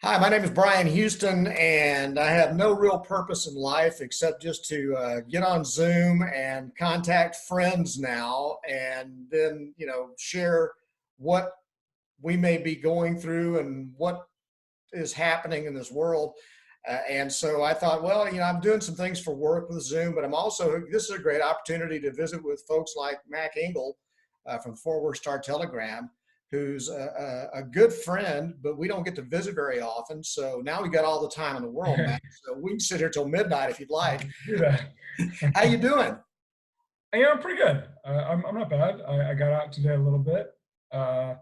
Hi, my name is Brian Houston, and I have no real purpose in life except just to get on Zoom and contact friends now, and then share what we may be going through and what is happening in this world. And so I thought, well, I'm doing some things for work with Zoom, but this is a great opportunity to visit with folks like Engel from Fort Worth Star Telegram, who's a good friend, but we don't get to visit very often. So now we got all the time in the world, Mac. So we can sit here till midnight if you'd like. Do that. How you doing? Yeah, I'm pretty good. I'm not bad. I got out today a little bit. Uh,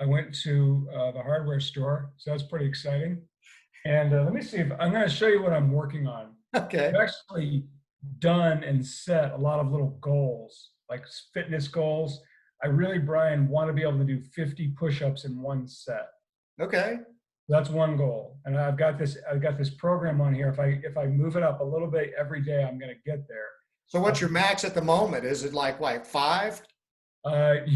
I went to the hardware store, so that's pretty exciting. And let me see if I'm going to show you what I'm working on. Okay. I've actually done and set a lot of little goals, like fitness goals. I really, Brian, want to be able to do 50 push-ups in one set. Okay. That's one goal, and I've got this program on here. If I move it up a little bit every day, I'm going to get there. So what's your max at the moment? Is it like five? I'm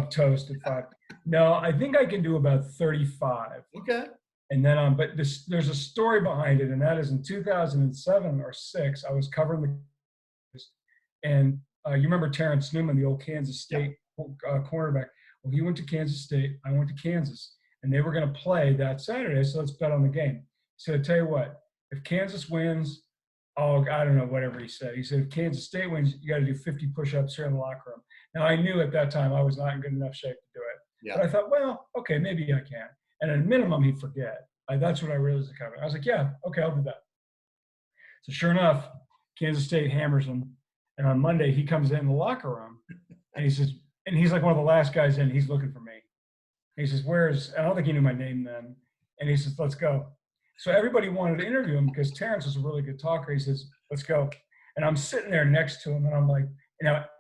toast at 5. No, I think I can do about 35. Okay. And then but there's a story behind it, and that is in 2007 or 6, I was covering and you remember Terrence Newman, the old Kansas State cornerback. Well, he went to Kansas State, I went to Kansas, and they were going to play that Saturday, so let's bet on the game. So I tell you what, if Kansas wins, oh, I don't know, whatever he said. He said, if Kansas State wins, you got to do 50 push-ups here in the locker room. Now, I knew at that time I was not in good enough shape to do it. Yeah. But I thought, well, okay, maybe I can. And at a minimum, he'd forget. That's what I realized. I was like, yeah, okay, I'll do that. So sure enough, Kansas State hammers him. And on Monday, he comes in the locker room, and he says, and he's like one of the last guys in. He's looking for me. And he says, I don't think he knew my name then. And he says, let's go. So everybody wanted to interview him because Terrence was a really good talker. He says, let's go. And I'm sitting there next to him, and I'm like,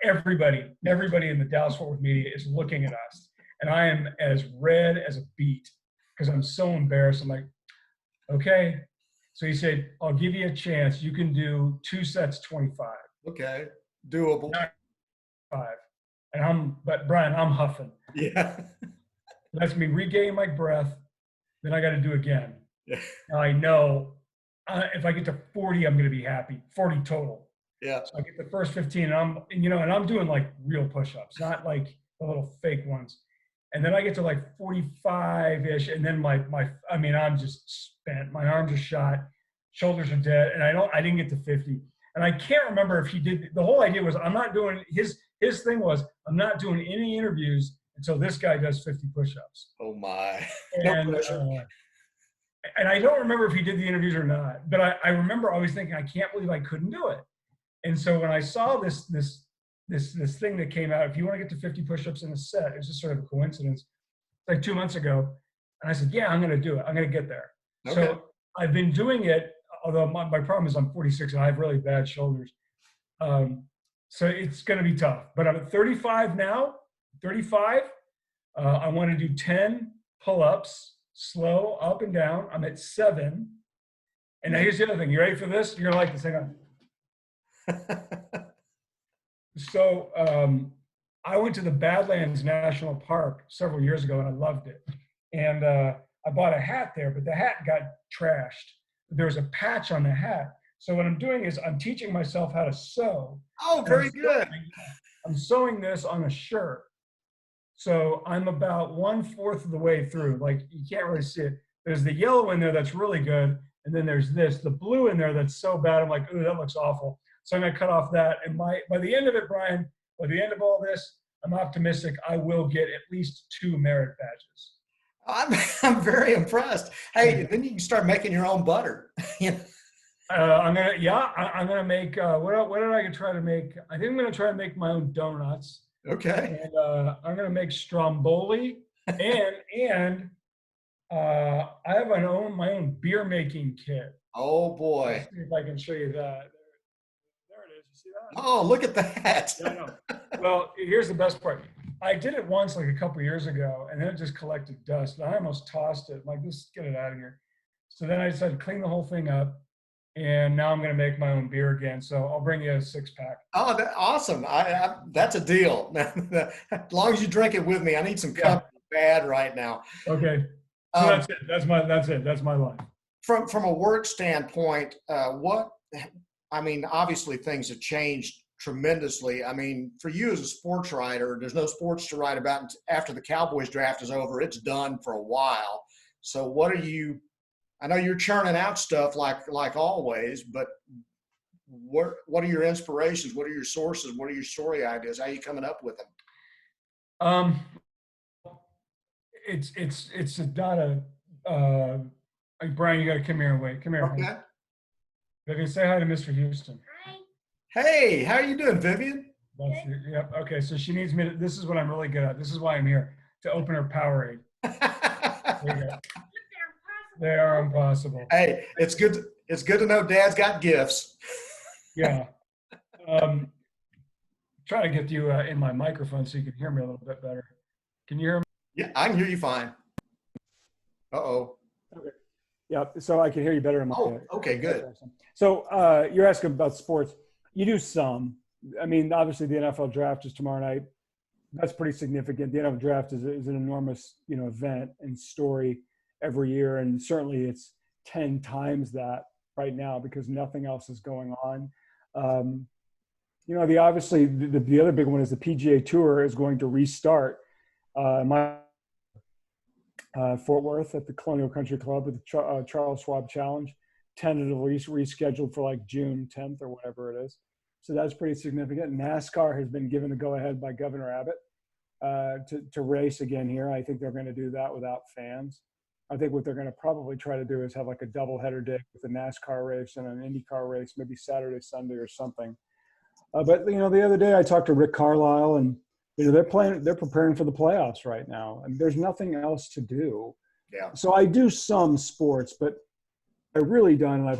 everybody in the Dallas-Fort Worth media is looking at us. And I am as red as a beet because I'm so embarrassed. I'm like, okay. So he said, I'll give you a chance. You can do 2 sets, 25. Okay. Doable. 5. But Brian, I'm huffing. Yeah. That's me regain my breath. Then I got to do again. Yeah. Now I know if I get to 40, I'm going to be happy. 40 total. Yeah. So I get the first 15, and I'm doing like real push-ups, not like the little fake ones. And then I get to like 45-ish, and then I'm just spent. My arms are shot, shoulders are dead, and I didn't get to 50. And I can't remember if he did. The whole idea was I'm not doing his thing was I'm not doing any interviews until this guy does 50 push-ups. Oh my. And and I don't remember if he did the interviews or not, but I remember always thinking I can't believe I couldn't do it. And so when I saw this thing that came out, if you want to get to 50 push-ups in a set, it was just sort of a coincidence. Like 2 months ago, and I said, yeah, I'm going to do it. I'm going to get there. Okay. So I've been doing it. Although my problem is I'm 46 and I have really bad shoulders. So it's going to be tough. But I'm at 35 now, 35. I want to do 10 pull-ups, slow, up and down. I'm at 7. And now here's the other thing. You ready for this? You're going to like this. Hang on. So I went to the Badlands National Park several years ago, and I loved it. And I bought a hat there, but the hat got trashed. There's a patch on the hat. So what I'm doing is I'm teaching myself how to sew. Oh, very good. I'm sewing this on a shirt. So I'm about 1/4 of the way through. Like, you can't really see it. There's the yellow in there that's really good. And then there's the blue in there that's so bad. I'm like, ooh, that looks awful. So I'm going to cut off that. And by the end of it, Brian, by the end of all this, I'm optimistic I will get at least 2 merit badges. I'm very impressed. Hey, then you can start making your own butter. I'm gonna make. What did I try to make? I think I'm gonna try to make my own donuts. Okay. And I'm gonna make stromboli, and I have my own beer making kit. Oh boy! Let's see if I can show you that. There it is. You see that? Oh, look at that! Yeah, I know. Well, here's the best part. I did it once, like a couple years ago, and then it just collected dust. And I almost tossed it. I'm like, just get it out of here. So then I decided to clean the whole thing up, and now I'm going to make my own beer again. So I'll bring you a 6-pack. Oh, awesome! That's a deal. As long as you drink it with me, I need some company bad right now. Okay. So Um, that's it. That's my life. from a work standpoint, what I mean, obviously things have changed tremendously. I mean, for you as a sports writer, there's no sports to write about after the Cowboys draft is over. It's done for a while. So what are you? I know you're churning out stuff like always, but what are your inspirations? What are your sources? What are your story ideas? How are you coming up with them? Um, it's not a. Like, Brian, you got to come here and wait. Come here, honey. Okay. Vivian, say hi to Mr. Houston. Hey, how are you doing, Vivian? Yep. Okay. So she needs me to. This is what I'm really good at. This is why I'm here, to open her Powerade. There you go. They are impossible. Hey, it's good to know Dad's got gifts. Yeah. Try to get you in my microphone so you can hear me a little bit better. Can you hear me? Yeah, I can hear you fine. Uh-oh. Okay. Yeah, so I can hear you better in my. Oh, okay, good. So you're asking about sports. You do some. I mean, obviously the NFL draft is tomorrow night. That's pretty significant. The NFL draft is an enormous, event and story every year, and certainly it's 10 times that right now because nothing else is going on. Obviously the other big one is the PGA Tour is going to restart. Fort Worth at the Colonial Country Club with the Charles Schwab Challenge, tentatively rescheduled for like June 10th or whatever it is. So that's pretty significant. NASCAR has been given the go-ahead by Governor Abbott to race again here. I think they're going to do that without fans. I think what they're going to probably try to do is have like a doubleheader day with a NASCAR race and an IndyCar race, maybe Saturday, Sunday or something. But the other day I talked to Rick Carlisle, and they're preparing for the playoffs right now, and there's nothing else to do. Yeah. So I do some sports, but I really done, and I've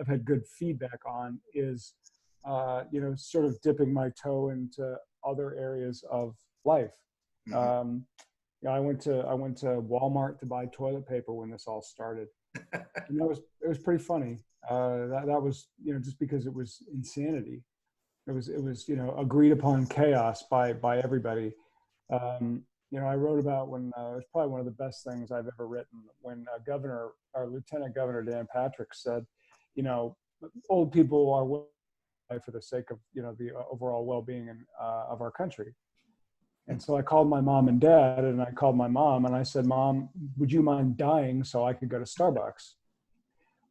had good feedback on is, sort of dipping my toe into other areas of life. Mm-hmm. I went to Walmart to buy toilet paper when this all started, and it was pretty funny. That was just because it was insanity. It was agreed upon chaos by everybody. I wrote about when it was probably one of the best things I've ever written when Lieutenant Governor Dan Patrick said, old people are willing to die for the sake of the overall well-being of our country. And so I called my mom and dad, and I called my mom and I said, "Mom, would you mind dying so I could go to Starbucks?"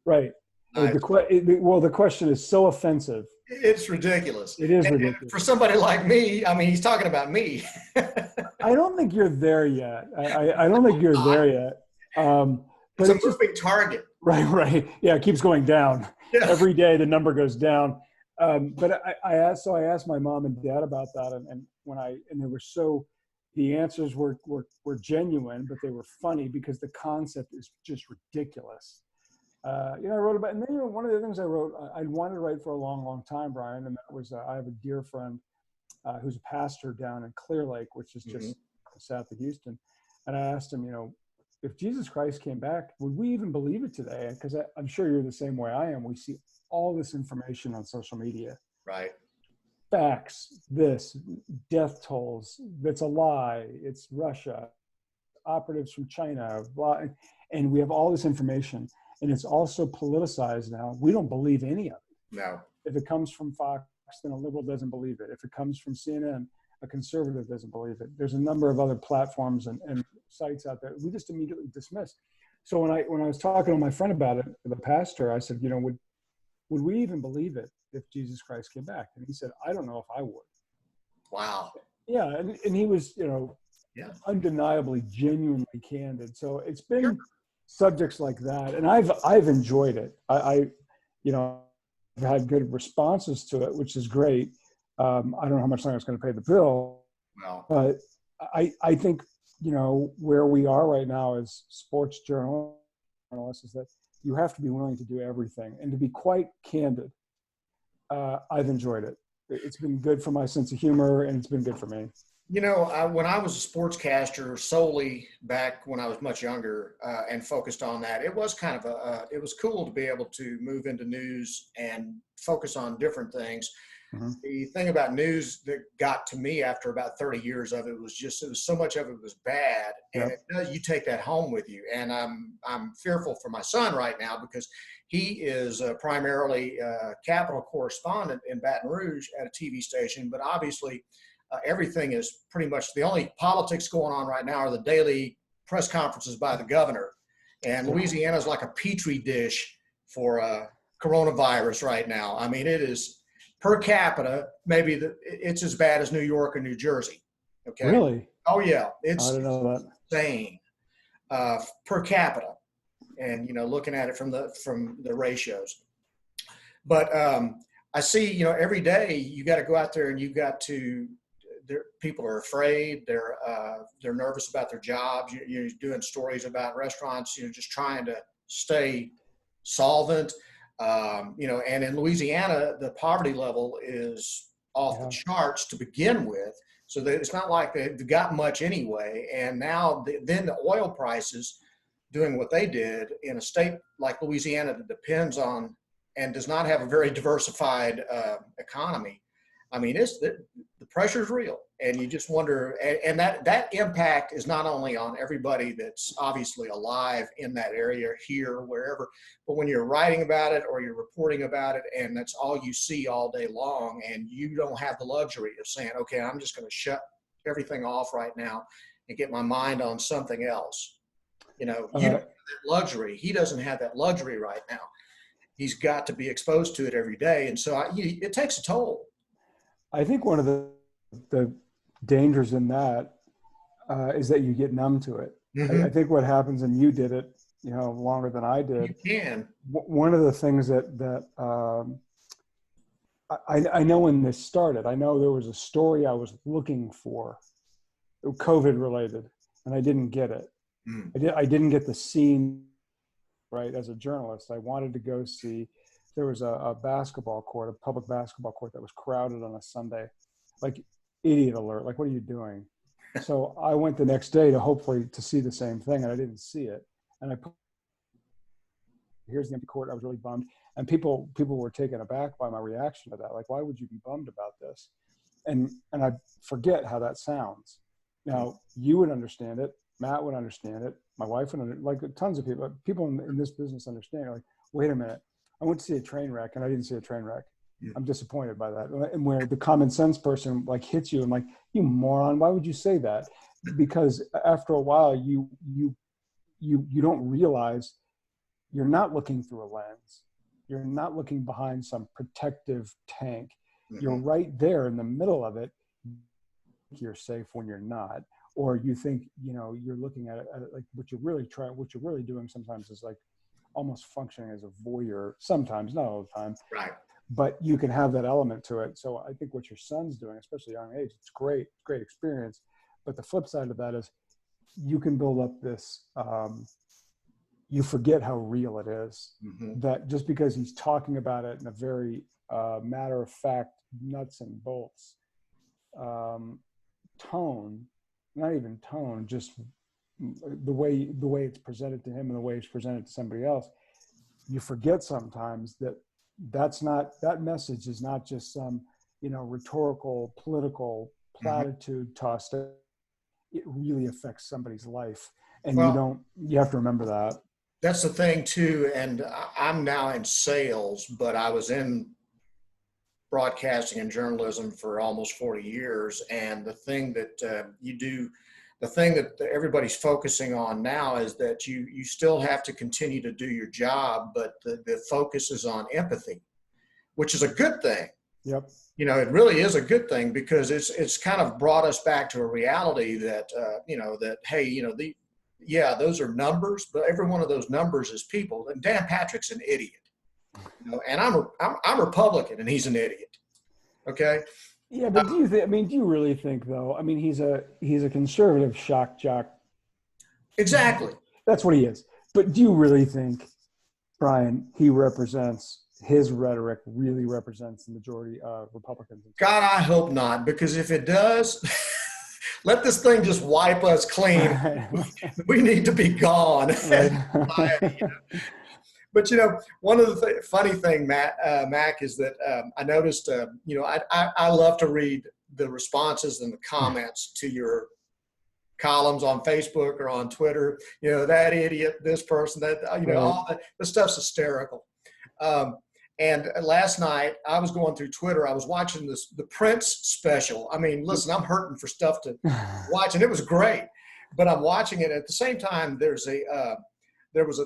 Right. The question is so offensive. It's ridiculous. It is and ridiculous. For somebody like me, I mean, he's talking about me. I don't think you're there yet. I don't think you're there yet. But it's a moving target. Right. Yeah, it keeps going down. Yeah. Every day the number goes down. But I asked my mom and dad about that, and they were the answers were genuine, but they were funny because the concept is just ridiculous. I wrote about, and then one of the things I wrote, I wanted to write for a long, long time, Brian, and that was I have a dear friend who's a pastor down in Clear Lake, which is just south of Houston, and I asked him, if Jesus Christ came back, would we even believe it today? Because I'm sure you're the same way I am. We see all this information on social media, right? Facts, death tolls, that's a lie. It's Russia, operatives from China, blah, and we have all this information. And it's also politicized now. We don't believe any of it. No. If it comes from Fox, then a liberal doesn't believe it. If it comes from CNN, a conservative doesn't believe it. There's a number of other platforms and sites out there we just immediately dismiss. So when I was talking to my friend about it, the pastor, I said, would we even believe it if Jesus Christ came back? And he said, I don't know if I would. Wow. Yeah, and he was, undeniably, genuinely candid. So it's been subjects like that, and I've enjoyed it. I've had good responses to it, which is great. I don't know how much longer it's going to pay the bill. No. But I think where we are right now as sports journalists is that you have to be willing to do everything, and to be quite candid. I've enjoyed it. It's been good for my sense of humor, and it's been good for me. When I was a sportscaster solely back when I was much younger and focused on that, it was kind of it was cool to be able to move into news and focus on different things. Mhm. The thing about news that got to me after about 30 years of it was so much of it was bad, and Yep. you take that home with you. And I'm fearful for my son right now because he is primarily a Capitol correspondent in Baton Rouge at a TV station, but obviously everything is pretty much the only politics going on right now are the daily press conferences by the governor. And Louisiana is like a petri dish for coronavirus right now. I mean, it is per capita, maybe it's as bad as New York or New Jersey. Okay. Really? Oh yeah, I it's didn't know that. insane per capita, and looking at it from the ratios. But I see, every day you got to go out there and you got to. People are afraid. They're nervous about their jobs. You're doing stories about restaurants. Just trying to stay solvent. And in Louisiana, the poverty level is off the charts to begin with. So that it's not like they've got much anyway. And now then the oil prices doing what they did in a state like Louisiana that depends on and does not have a very diversified economy. I mean, the pressure's real, and you just wonder, and that impact is not only on everybody that's obviously alive in that area, here, wherever, but when you're writing about it or you're reporting about it, and that's all you see all day long, and you don't have the luxury of saying, okay, I'm just going to shut everything off right now and get my mind on something else. You don't have that luxury. He doesn't have that luxury right now. He's got to be exposed to it every day, and so it takes a toll. I think one of the dangers in that is that you get numb to it. Mm-hmm. I think what happens, and you did it, longer than I did. You can. One of the things that I know when this started, I know there was a story I was looking for, COVID related, and I didn't get it. Mm. I didn't get the scene right as a journalist. I wanted to go see. There was a basketball court, a public basketball court that was crowded on a Sunday, like idiot alert. Like, what are you doing? So I went the next day to see the same thing, and I didn't see it. And here's the empty court. I was really bummed, and people were taken aback by my reaction to that. Like, why would you be bummed about this? And I forget how that sounds. Now you would understand it. Matt would understand it. My wife would understand. Like tons of people in this business understand. Like, wait a minute. I went to see a train wreck and I didn't see a train wreck. Yeah. I'm disappointed by that. And where the common sense person like hits you and like, you moron, why would you say that? Because after a while you don't realize you're not looking through a lens. You're not looking behind some protective tank. Mm-hmm. You're right there in the middle of it. You're safe when you're not. Or you think, you're looking at it like what you're really doing sometimes is like almost functioning as a voyeur, sometimes, not all the time. Right. But you can have that element to it. So I think what your son's doing, especially at a young age, it's great experience. But the flip side of that is you can build up this, you forget how real it is. Mm-hmm. That just because he's talking about it in a very matter of fact, nuts and bolts tone, not even tone, just the way it's presented to him and the way it's presented to somebody else, you forget sometimes that message is not just some, rhetorical, political platitude tossed. It really affects somebody's life. And you have to remember that. That's the thing too. And I'm now in sales, but I was in broadcasting and journalism for almost 40 years. And the thing that the thing that everybody's focusing on now is that you still have to continue to do your job, but the focus is on empathy, which is a good thing. Yep. It really is a good thing because it's kind of brought us back to a reality that, hey, those are numbers, but every one of those numbers is people. And Dan Patrick's an idiot, and I'm Republican and he's an idiot. Okay. Yeah, but do you really think though? I mean, he's a conservative shock jock. Exactly. That's what he is. But do you really think, Brian, his rhetoric really represents the majority of Republicans? God, I hope not, because if it does, let this thing just wipe us clean. We need to be gone. Right. But one of the funny thing, Mac, is that I noticed. I love to read the responses and the comments to your columns on Facebook or on Twitter. That idiot, this person, that Right. all the stuff's hysterical. And last night I was going through Twitter. I was watching the Prince special. I mean, listen, I'm hurting for stuff to watch, and it was great. But I'm watching it at the same time. There was a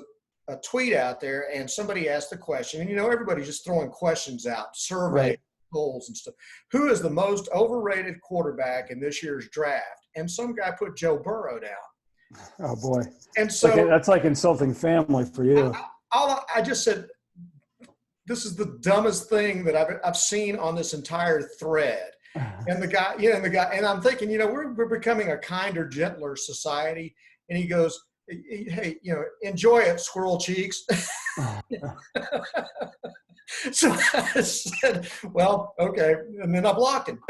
tweet out there, and somebody asked the question, and everybody's just throwing questions out, survey Right. polls and stuff. Who is the most overrated quarterback in this year's draft? And some guy put Joe Burrow down. Oh boy. And so That's like insulting family for you. I just said, this is the dumbest thing that I've seen on this entire thread. And the guy, and I'm thinking, we're becoming a kinder, gentler society. And he goes, hey, enjoy it, squirrel cheeks. So I said, well, okay. And then I blocked him.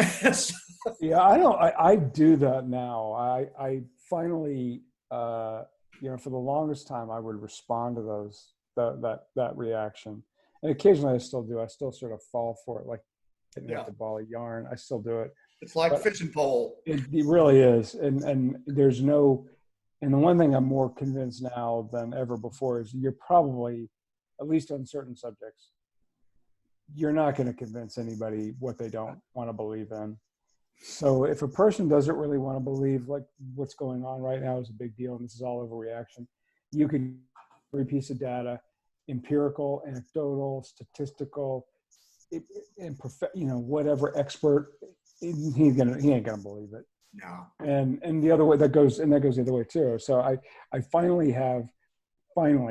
Yeah, I do that now. I finally, for the longest time, I would respond to that reaction. And occasionally I still do. I still sort of fall for it, like hitting with the ball of yarn. I still do it. It's like fishing pole. It really is. And there's no, and the one thing I'm more convinced now than ever before is you're probably, at least on certain subjects, you're not going to convince anybody what they don't want to believe in. So if a person doesn't really want to believe like what's going on right now is a big deal and this is all overreaction, you can every piece of data, empirical, anecdotal, statistical, and whatever expert, he ain't gonna believe it. No. And the other way that goes the other way too. So I finally,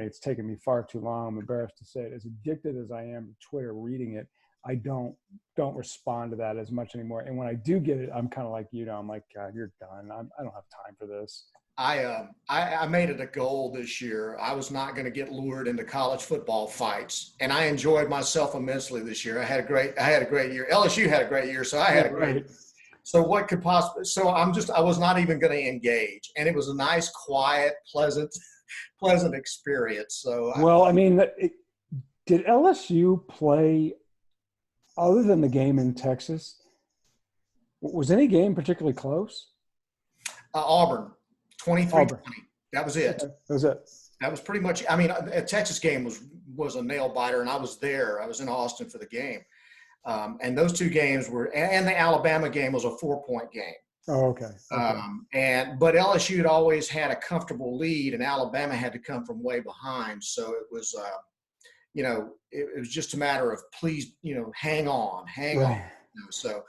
it's taken me far too long. I'm embarrassed to say it. As addicted as I am to Twitter, reading it, I don't respond to that as much anymore. And when I do get it, I'm kind of like, I'm like, God, you're done. I don't have time for this. I made it a goal this year. I was not going to get lured into college football fights, and I enjoyed myself immensely this year. I had a great year. LSU had a great year, so I had a great. Right. So what could possibly? So I was not even going to engage, and it was a nice, quiet, pleasant experience. So did LSU play other than the game in Texas? Was any game particularly close? Auburn. 23-20. That was it. Okay. That was it. That was pretty much. I mean, a Texas game was a nail biter, and I was there. I was in Austin for the game, and those two games were. And the Alabama game was a 4-point game. Oh, okay. But LSU had always had a comfortable lead, and Alabama had to come from way behind. So it was, it was just a matter of please, hang on. So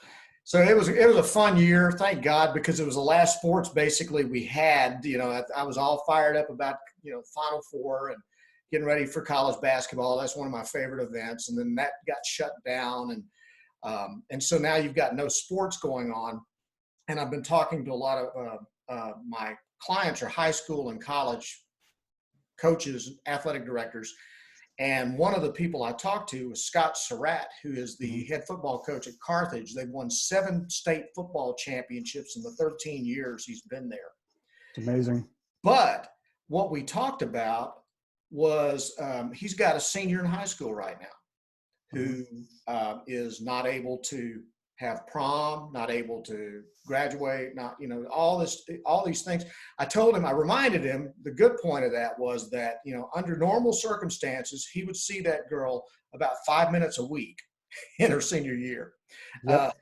it was a fun year, thank God, because it was the last sports basically we had. I was all fired up about Final Four and getting ready for college basketball. That's one of my favorite events, and then that got shut down, and so now you've got no sports going on. And I've been talking to a lot of my clients are high school and college coaches, athletic directors. And one of the people I talked to was Scott Surratt, who is the head football coach at Carthage. They've won 7 state football championships in the 13 years he's been there. It's amazing. But what we talked about was he's got a senior in high school right now who is not able to have prom, not able to graduate, all these things. I reminded him, the good point of that was that, under normal circumstances, he would see that girl about 5 minutes a week in her senior year. Yep.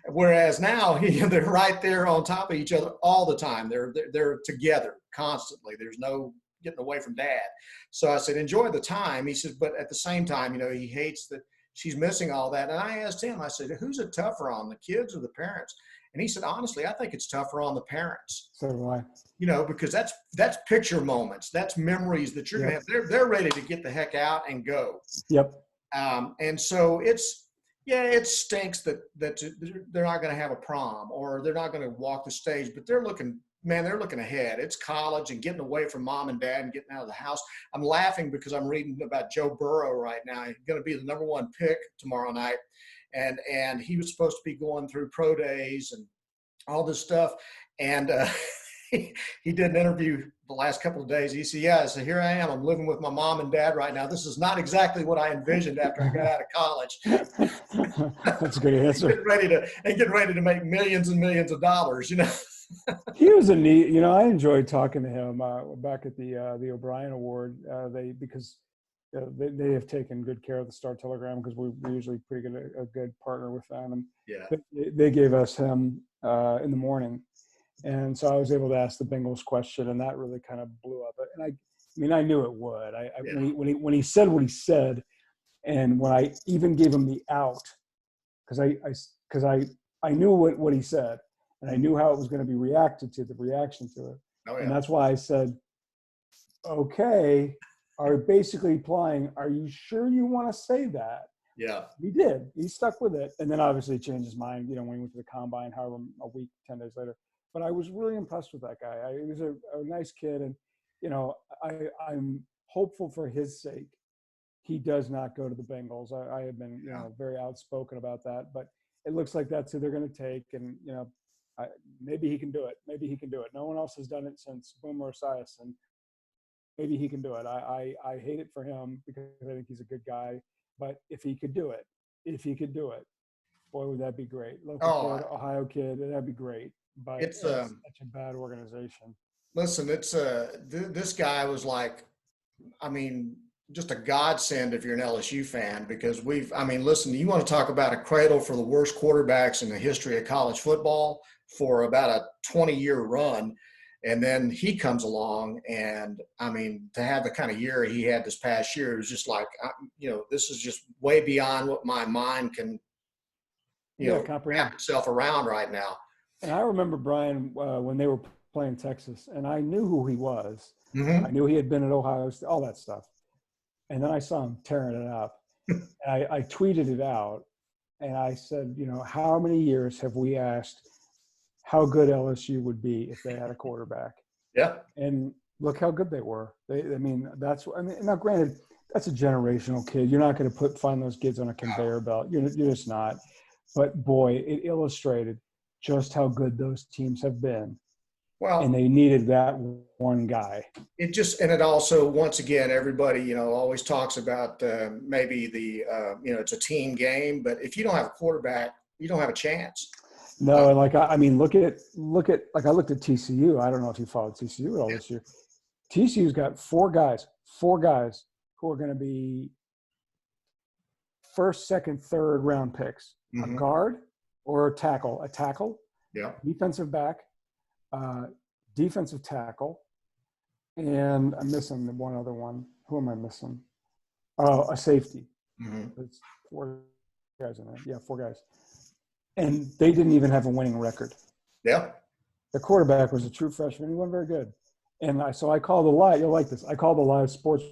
Whereas now they're right there on top of each other all the time. They're together constantly. There's no getting away from dad. So I said, enjoy the time. He says, but at the same time, he hates that she's missing all that. And I asked him, I said, who's it tougher on, the kids or the parents? And he said, honestly, I think it's tougher on the parents. So do I. Because that's picture moments. That's memories that you're going to have. They're ready to get the heck out and go. Yep. And so it stinks that they're not going to have a prom or they're not going to walk the stage, but they're looking ahead. It's college and getting away from mom and dad and getting out of the house. I'm laughing because I'm reading about Joe Burrow right now. He's going to be the number 1 pick tomorrow night. And he was supposed to be going through pro days and all this stuff. And he did an interview the last couple of days. He said, yeah, so here I am. I'm living with my mom and dad right now. This is not exactly what I envisioned after I got out of college. That's a good answer. Getting ready to make millions and millions of dollars, you know. He was a neat, I enjoyed talking to him back at the O'Brien Award. Because they have taken good care of the Star Telegram, because we're usually pretty good, a good partner with them. And Yeah. they gave us him in the morning. And so I was able to ask the Bengals question, and that really kind of blew up. And I knew it would. When he said what he said, and when I even gave him the out, because I knew what he said, and I knew how it was going to be reacted to, the reaction to it. Oh, yeah. And that's why I said, okay, are basically implying, are you sure you want to say that? Yeah. He did. He stuck with it. And then obviously he changed his mind, when he went to the combine, however, a week, 10 days later. But I was really impressed with that guy. He was a nice kid. And, I'm hopeful for his sake he does not go to the Bengals. I have been, very outspoken about that. But it looks like that's who they're going to take. And, maybe he can do it. Maybe he can do it. No one else has done it since Boomer Esiason. Maybe he can do it. I hate it for him because I think he's a good guy. But if he could do it, boy, would that be great. Local kid, Ohio kid, that'd be great. But it's such a bad organization. Listen, it's this guy was like, just a godsend if you're an LSU fan, because listen, you want to talk about a cradle for the worst quarterbacks in the history of college football for about a 20-year run. And then he comes along, and to have the kind of year he had this past year, it was just like, this is just way beyond what my mind can, comprehend itself around right now. And I remember, Brian, when they were playing Texas, and I knew who he was. Mm-hmm. I knew he had been at Ohio State, all that stuff. And then I saw him tearing it up. And I tweeted it out, and I said, how many years have we asked how good LSU would be if they had a quarterback? Yeah. And look how good they were. Now granted, that's a generational kid. You're not going to find those kids on a conveyor belt. You're just not. But boy, it illustrated just how good those teams have been. Well, and they needed that one guy. It also, once again, everybody, always talks about maybe it's a team game, but if you don't have a quarterback, you don't have a chance. No, and look at I looked at TCU. I don't know if you followed TCU at all this year. TCU's got four guys who are going to be first, second, third round picks. Mm-hmm. A guard or a tackle, defensive back, defensive tackle, and I'm missing one other one. Who am I missing? Oh, a safety. Mm-hmm. It's four guys in there. Yeah, four guys. And they didn't even have a winning record. Yeah. The quarterback was a true freshman. He wasn't very good. And so I called the live. You'll like this. I called the live sports.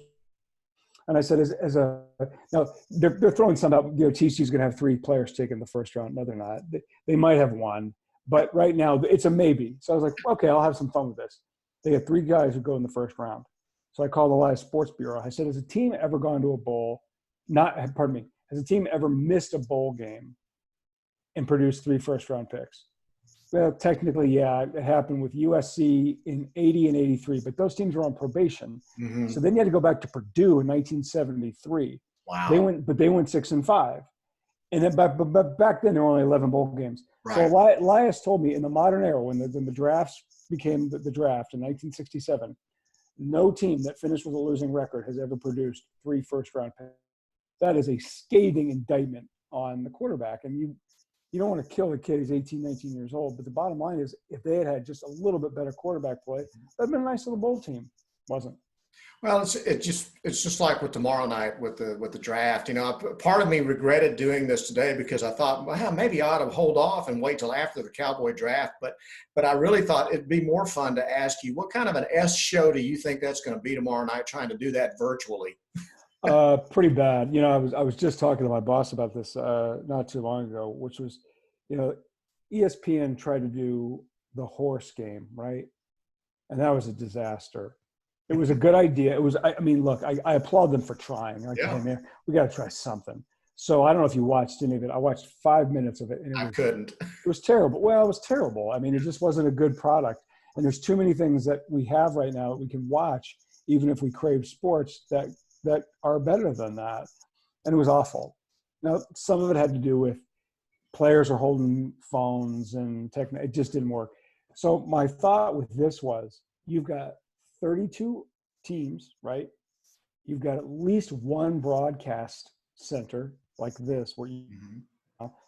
And I said, now they're throwing some out. TCU's going to have 3 players taken the first round. No, they're not. They might have one. But right now, it's a maybe. So I was like, okay, I'll have some fun with this. They had 3 guys who go in the first round. So I called the live sports bureau. I said, has a team ever gone to a bowl? Has a team ever missed a bowl game and produced 3 first-round picks? Well, technically, yeah, it happened with USC in 80 and 83, but those teams were on probation. Mm-hmm. So then you had to go back to Purdue in 1973. Wow. They went 6-5. And then, but back then there were only 11 bowl games. Right. So Elias told me in the modern era, when the drafts became the draft in 1967, no team that finished with a losing record has ever produced 3 first-round picks. That is a scathing indictment on the quarterback. And you don't want to kill the kid. He's 18, 19 years old. But the bottom line is, if they had just a little bit better quarterback play, that'd been a nice little bowl team. Wasn't. Well, it's just like with tomorrow night with the draft. Part of me regretted doing this today because I thought, well, maybe I ought to hold off and wait till after the Cowboy draft. But I really thought it'd be more fun to ask you, what kind of an S show do you think that's going to be tomorrow night, trying to do that virtually? Pretty bad. I was just talking to my boss about this not too long ago, which was, ESPN tried to do the horse game, right? And that was a disaster. It was a good idea. It was, look, I applaud them for trying. Like, hey, man, we got to try something. So I don't know if you watched any of it. I watched 5 minutes of it. And I couldn't. It was terrible. Well, it was terrible. It just wasn't a good product. And there's too many things that we have right now that we can watch, even if we crave sports, that are better than that. And it was awful. Now, some of it had to do with players are holding phones and it just didn't work. So my thought with this was, you've got 32 teams, right? You've got at least one broadcast center like this where you,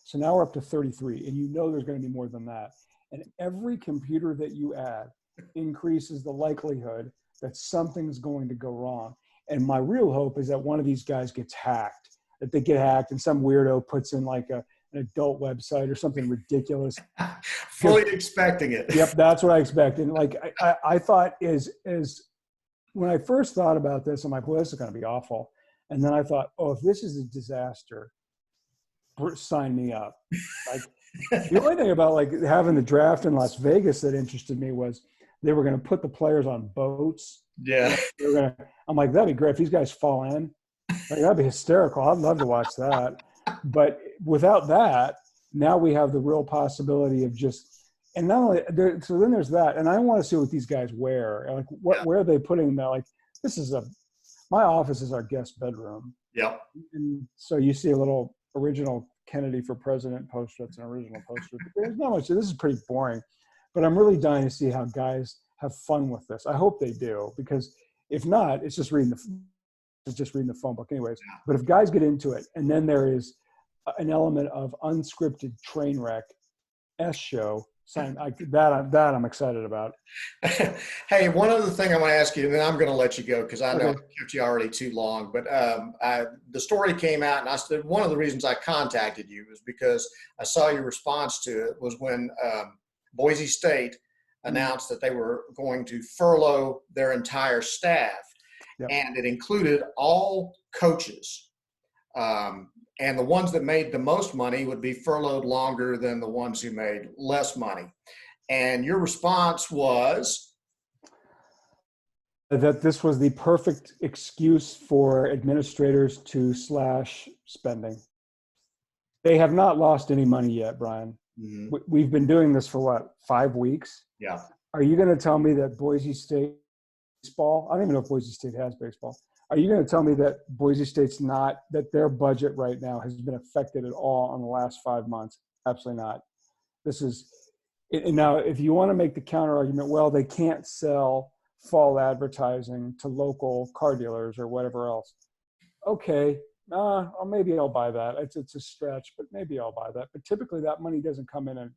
so now we're up to 33, and you know there's going to be more than that. And every computer that you add increases the likelihood that something's going to go wrong. And my real hope is that one of these guys gets hacked, that they get hacked and some weirdo puts in like an adult website or something ridiculous. Fully expecting it. Yep, that's what I expect. And like I thought is when I first thought about this, I'm like, well, this is going to be awful. And then I thought, oh, if this is a disaster, sign me up. Like, the only thing about like having the draft in Las Vegas that interested me was they were going to put the players on boats. Yeah. I'm like, that'd be great if these guys fall in. Like, that'd be hysterical. I'd love to watch that. But without that, now we have the real possibility of just, and not only there, so then there's that, and I want to see what these guys wear. Like, where are they putting that? Like, my office is our guest bedroom. Yep. And so you see a little original Kennedy for president poster. That's an original poster. There's not much. This is pretty boring, but I'm really dying to see how guys have fun with this. I hope they do, because if not, it's just reading the phone book anyways. But if guys get into it, and then there is an element of unscripted train wreck show, that I'm excited about. Hey, one other thing I want to ask you, and then I'm going to let you go because I know I've kept you already too long. But the story came out, and I said one of the reasons I contacted you was because I saw your response to it was when Boise State announced that they were going to furlough their entire staff, and it included all coaches. And the ones that made the most money would be furloughed longer than the ones who made less money. And your response was? That this was the perfect excuse for administrators to slash spending. They have not lost any money yet, Brian. Mm-hmm. We've been doing this for what, 5 weeks? Yeah. Are you going to tell me that Boise State baseball, I don't even know if Boise State has baseball. Are you going to tell me that Boise State's not, that their budget right now has been affected at all in the last 5 months? Absolutely not. This is, and now if you want to make the counter argument, well, they can't sell fall advertising to local car dealers or whatever else. Okay, or maybe I'll buy that. It's a stretch, but maybe I'll buy that. But typically that money doesn't come in, and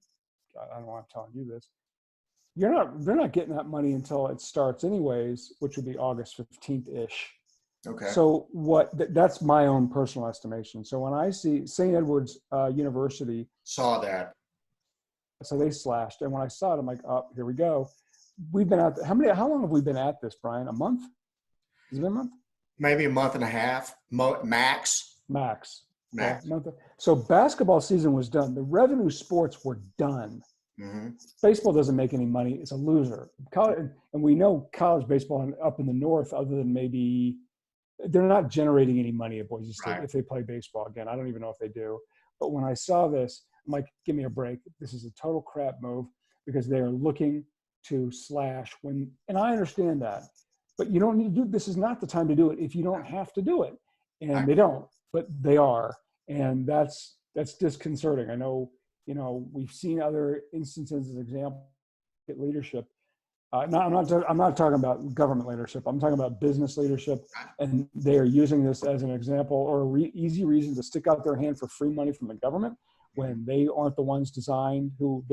I don't want to tell you this. They're not getting that money until it starts anyways, which would be August 15th-ish. Okay. So that's my own personal estimation. So when I see St. Edward's University saw that, so they slashed, and when I saw it, I'm like, oh, here we go. We've been at how long have we been at this, Brian? A month? Has it been a month? Maybe a month and a half, max. Max. So basketball season was done. The revenue sports were done. Mm-hmm. Baseball doesn't make any money. It's a loser. And we know college baseball up in the north, other than maybe they're not generating any money at Boise State if they play baseball again. I don't even know if they do. But when I saw this, I'm like, give me a break. This is a total crap move, because they are looking to slash and I understand that. But you don't need to do, this is not the time to do it if you don't have to do it. And they don't, but they are. And that's disconcerting. I know, we've seen other instances as example leadership. I'm not talking about government leadership. I'm talking about business leadership, and they are using this as an example or easy reason to stick out their hand for free money from the government when they aren't the ones designed who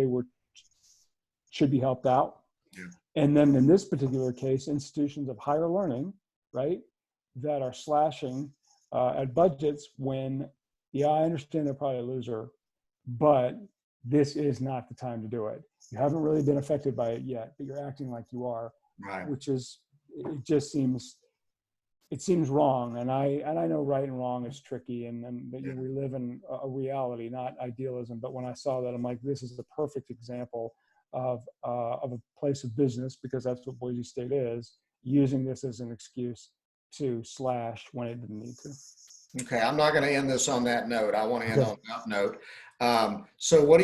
should be helped out. Yeah. And then in this particular case, institutions of higher learning, right, that are slashing at budgets when, I understand they're probably a loser, but this is not the time to do it. You haven't really been affected by it yet, but you're acting like you are, which is, it seems wrong. And I know right and wrong is tricky, and we live in a reality, not idealism. But when I saw that, I'm like, this is the perfect example of a place of business, because that's what Boise State is, using this as an excuse to slash when it didn't need to. Okay, I'm not going to end this on that note. I want to end on that note. So what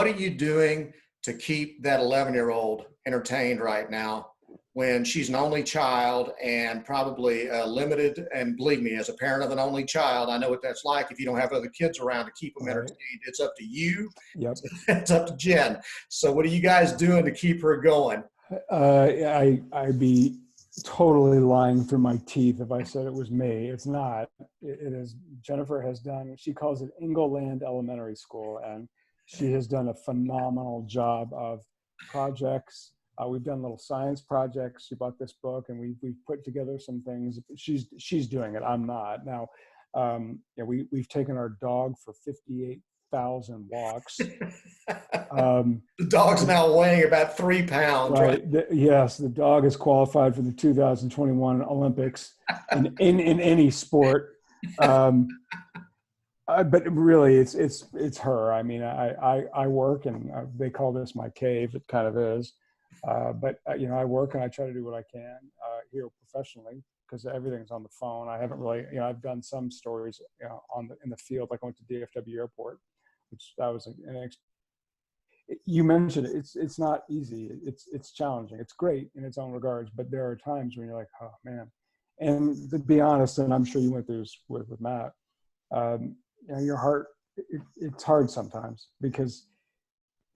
are you doing to keep that 11-year-old entertained right now when she's an only child and probably limited. And believe me, as a parent of an only child, I know what that's like. If you don't have other kids around to keep them entertained, it's up to you. Yep. It's up to Jen. So what are you guys doing to keep her going? I'd be totally lying through my teeth if I said it was me. It's not. It is. Jennifer has done, she calls it Engel Elementary School, and she has done a phenomenal job of projects. We've done little science projects. She bought this book, and we've put together some things. She's doing it. I'm not. Now, we've taken our dog for 58,000 walks. The dog's now weighing about 3 pounds, right? Yes, the dog is qualified for the 2021 Olympics in any sport. But really, it's her. I mean, I work, and they call this my cave. It kind of is. But I work and I try to do what I can here professionally, because everything's on the phone. I haven't really, I've done some stories, in the field. Like I went to DFW Airport, which that was you mentioned it. It's not easy. It's challenging. It's great in its own regards, but there are times when you're like, oh man. And to be honest, and I'm sure you went through this with Matt, your heart, it's hard sometimes, because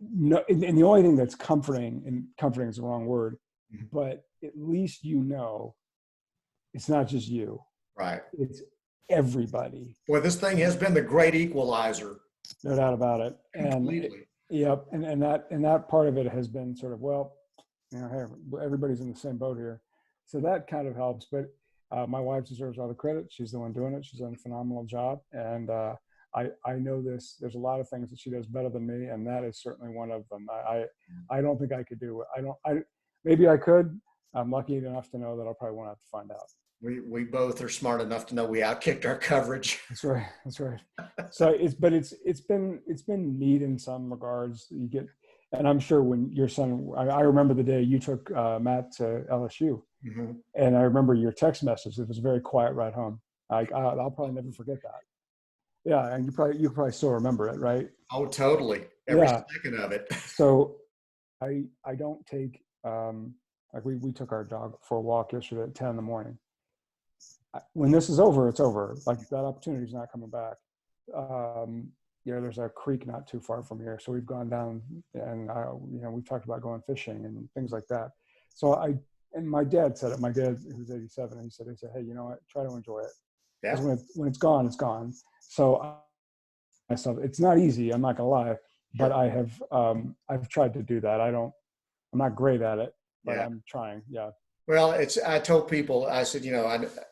and the only thing that's comforting, and comforting is the wrong word, but at least it's not just you. Right. It's everybody. Boy, this thing has been the great equalizer. No doubt about it. Completely. Yep. And that part of it has been sort of, hey, everybody's in the same boat here. So that kind of helps. But my wife deserves all the credit. She's the one doing it. She's done a phenomenal job. And I know there's a lot of things that she does better than me, and that is certainly one of them. I don't think I could do it. Maybe I could. I'm lucky enough to know that I'll probably won't have to find out. We both are smart enough to know we outkicked our coverage. That's right. So it's been neat in some regards. You get, and I'm sure when your son, I remember the day you took Matt to LSU, and I remember your text message. It was a very quiet ride home. I'll probably never forget that. Yeah, and you probably still remember it, right? Oh, totally. Every second of it. So I don't take like we took our dog for a walk yesterday at 10 in the morning. When this is over, it's over. Like, that opportunity is not coming back. There's a creek not too far from here, so we've gone down, and we've talked about going fishing and things like that. So and my dad said it. My dad, who's 87, he said, hey, you know what? Try to enjoy it. Yeah. Because when it's gone, it's gone. So it's not easy. I'm not gonna lie, but I've tried to do that. I'm not great at it, but I'm trying. Yeah. Well, I told people, I said,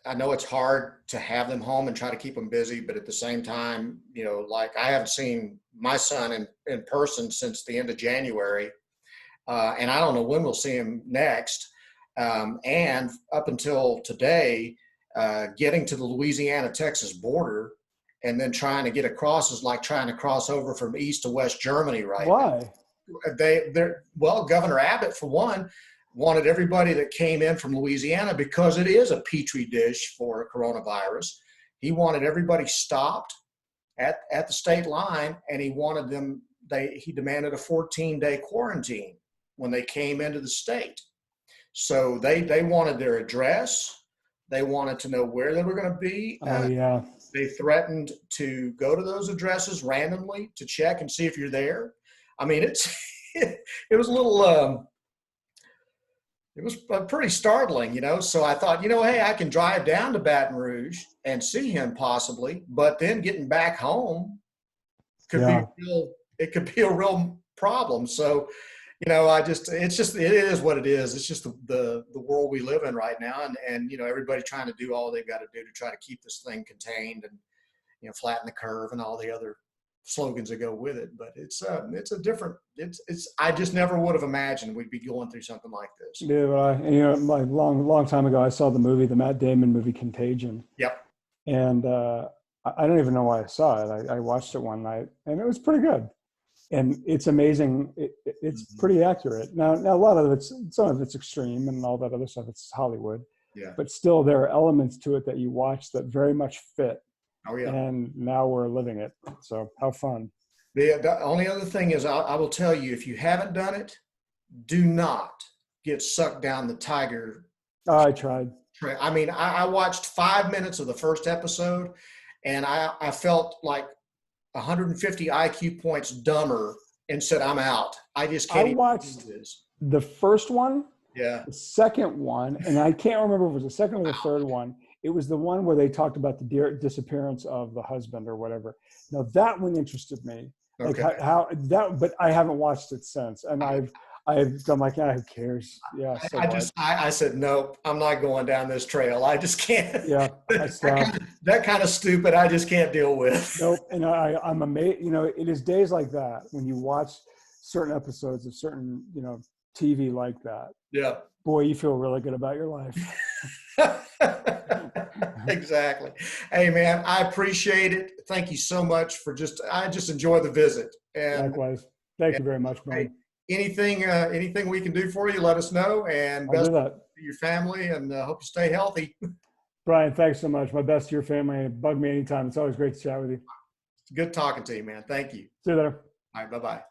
I know it's hard to have them home and try to keep them busy, but at the same time, like, I haven't seen my son in person since the end of January. And I don't know when we'll see him next. And up until today, getting to the Louisiana-Texas border and then trying to get across is like trying to cross over from East to West Germany right Why? now. Governor Abbott, for one, wanted everybody that came in from Louisiana, because it is a petri dish for coronavirus. He wanted everybody stopped at the state line, and he wanted them, he demanded a 14-day quarantine when they came into the state. So they wanted their address. They wanted to know where they were going to be. They threatened to go to those addresses randomly to check and see if you're there. I mean, it was a little, it was pretty startling, So I thought, hey, I can drive down to Baton Rouge and see him possibly, but then getting back home could be a real problem. So, it is what it is. It's just the world we live in right now. And everybody trying to do all they've got to do to try to keep this thing contained and, flatten the curve and all the other slogans that go with it. But I just never would have imagined we'd be going through something like this. Yeah, but like long time ago, I saw the Matt Damon movie Contagion. Yep. And I don't even know why I saw it. I watched it one night, and it was pretty good. And it's amazing. It's pretty accurate. Now a lot of some of it's extreme, and all that other stuff, it's Hollywood. Yeah. But still, there are elements to it that you watch that very much fit. Oh yeah. And now we're living it. So how fun. The only other thing is, I will tell you, if you haven't done it, do not get sucked down the tiger Oh, I tried. trail. I mean, I watched 5 minutes of the first episode, and I felt like 150 IQ points dumber and said, I'm out. I just I can't even watched do this. the first one, Yeah. the second one, and I can't remember if it was the second or the third one. It was the one where they talked about the disappearance of the husband or whatever. Now that one interested me. Like Okay. how that, but I haven't watched it since. And I'm like, yeah, who cares? Yeah. So what? I said, nope, I'm not going down this trail. I just can't. Yeah, I stopped. That kind of stupid, I just can't deal with. Nope. And I'm amazed, you know, it is days like that when you watch certain episodes of certain, you know, TV like that. Yeah. Boy, you feel really good about your life. Exactly. Hey man, I appreciate it. Thank you so much for I just enjoy the visit. And Likewise. Thank you very much, Brian. anything we can do for you, let us know. And I'll best do that. to your family, and hope you stay healthy. Brian, thanks so much. My best to your family. Bug me anytime. It's always great to chat with you. Good talking to you, man. Thank you. See you later. All right. Bye-bye.